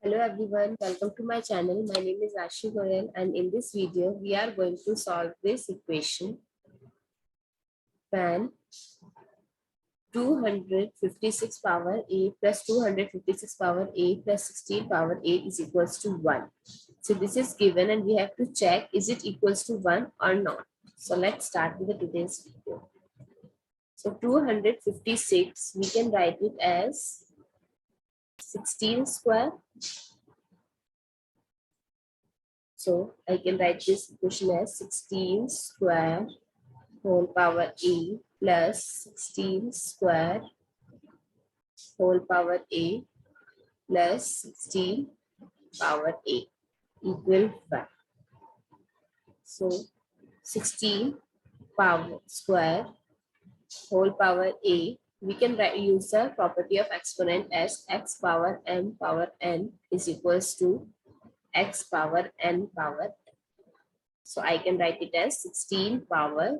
Hello everyone, welcome to my channel. My name is Ashi Goyal and in this video we are going to solve this equation when 256 power a plus 256 power a plus 16 power 8 is equals to 1. So this is given and we have to check is it equals to 1 or not. So let's start with the today's video. So 256 we can write it as 16 square. So I can write this equation as 16 square whole power a plus 16 square whole power a plus 16 power a equal 1. So 16 power square whole power a, we can use the property of exponent as x power m power n is equals to x power n power. So I can write it as 16 power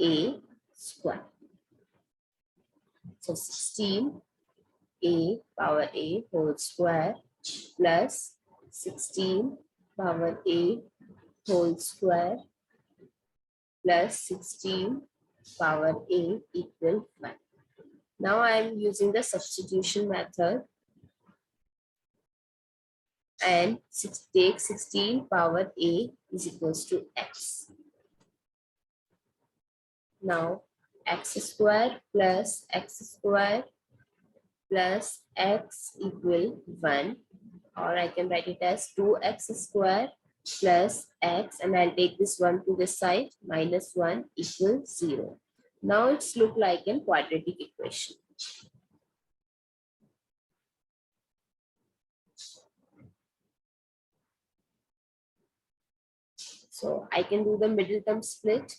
a square. So 16 a power a whole square plus 16 power a whole square plus 16 power a equal 1. Now I am using the substitution method and take 16 power a is equals to x. Now x square plus x square plus x equal 1, or I can write it as 2x square plus x, and I'll take this 1 to this side, minus 1 equals 0. Now it's look like a quadratic equation. So I can do the middle term split.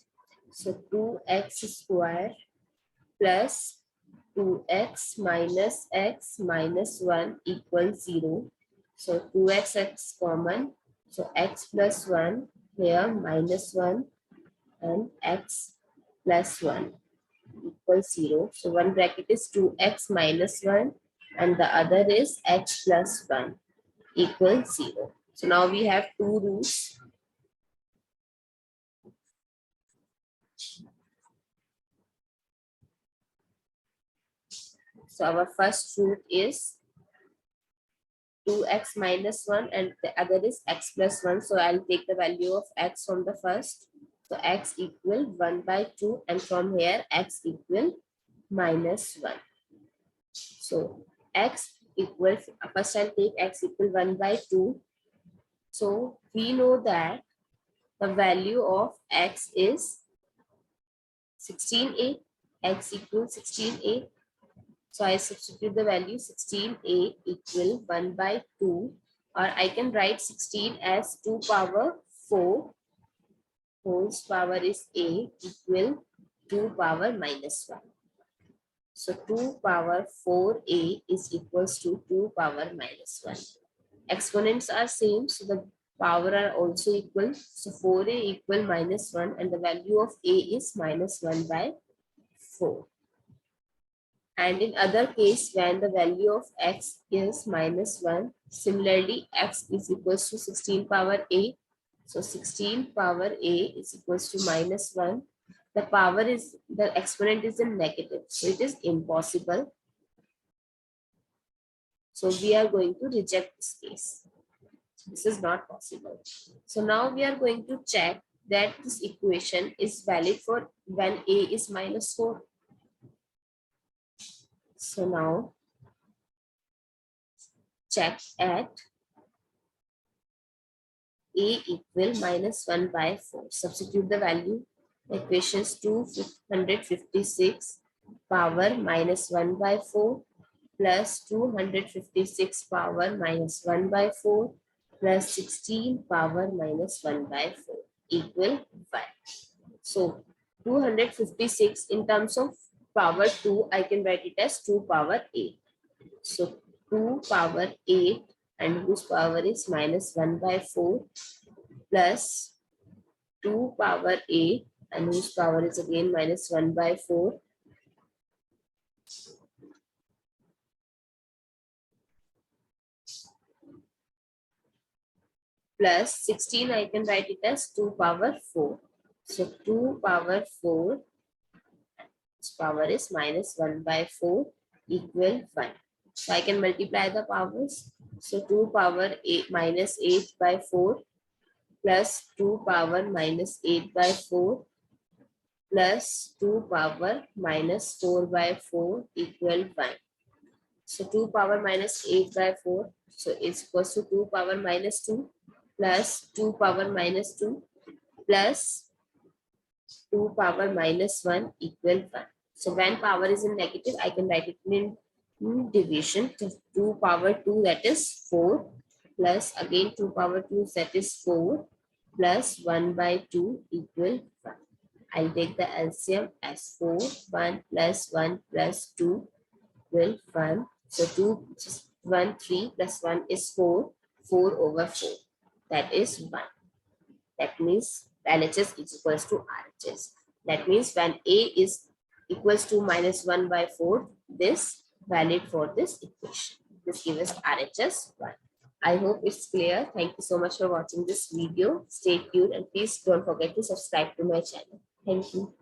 So 2x square plus 2x minus x minus 1 equals 0. So 2x x common. So x plus 1 here minus 1 and x plus 1 equals 0. So one bracket is 2x minus 1 and the other is x plus 1 equals 0. So now we have two roots. So our first root is 2x minus 1 and the other is x plus 1. So I'll take the value of x from the first. So x equal 1 by 2 and from here x equal minus 1. So x equal, first I'll take x equal 1 by 2. So we know that the value of x is 16a, x equals 16a. So I substitute the value 16a equal 1 by 2, or I can write 16 as 2 power 4 whole power is a equal 2 power minus 1. So 2 power 4a is equals to 2 power minus 1. Exponents are same, so the power are also equal. So 4a equal minus 1 and the value of a is minus 1 by 4. And in other case, when the value of x is minus 1, similarly, x is equals to 16 power a. So 16 power a is equals to minus 1. The power is, the exponent is in negative. So it is impossible. So we are going to reject this case. This is not possible. So now we are going to check that this equation is valid for when a is minus 4. So now check at a equal minus 1 by 4. Substitute the value. Equation is 256 power minus 1 by 4 plus 256 power minus 1 by 4 plus 16 power minus 1 by 4 equal 5. So 256 in terms of power 2, I can write it as 2 power 8. So 2 power 8 and whose power is minus 1 by 4 plus 2 power 8 and whose power is again minus 1 by 4 . plus 16, I can write it as 2 power 4. So 2 power 4, its power is minus 1 by 4 equal 1. So I can multiply the powers. So 2 power 8 minus 8 by 4 plus 2 power minus 8 by 4 plus 2 power minus 4 by 4 equal 1. So 2 power minus 8 by 4. So it's equals to 2 power minus 2 plus 2 power minus 2 plus 2 power minus 1 equal 1. So when power is in negative, I can write it in division. So 2 power 2, that is 4, plus again 2 power 2, that is 4, plus 1 by 2 equal 1. I'll take the LCM as 4, 1 plus 1 plus 2 equal 1. So 2, 1, 3 plus 1 is 4, 4 over 4. That is 1. That means LHS is equals to RHS. That means when A is equals to minus 1 by 4, this valid for this equation. This gives us RHS 1. I hope it's clear. Thank you so much for watching this video. Stay tuned and please don't forget to subscribe to my channel. Thank you.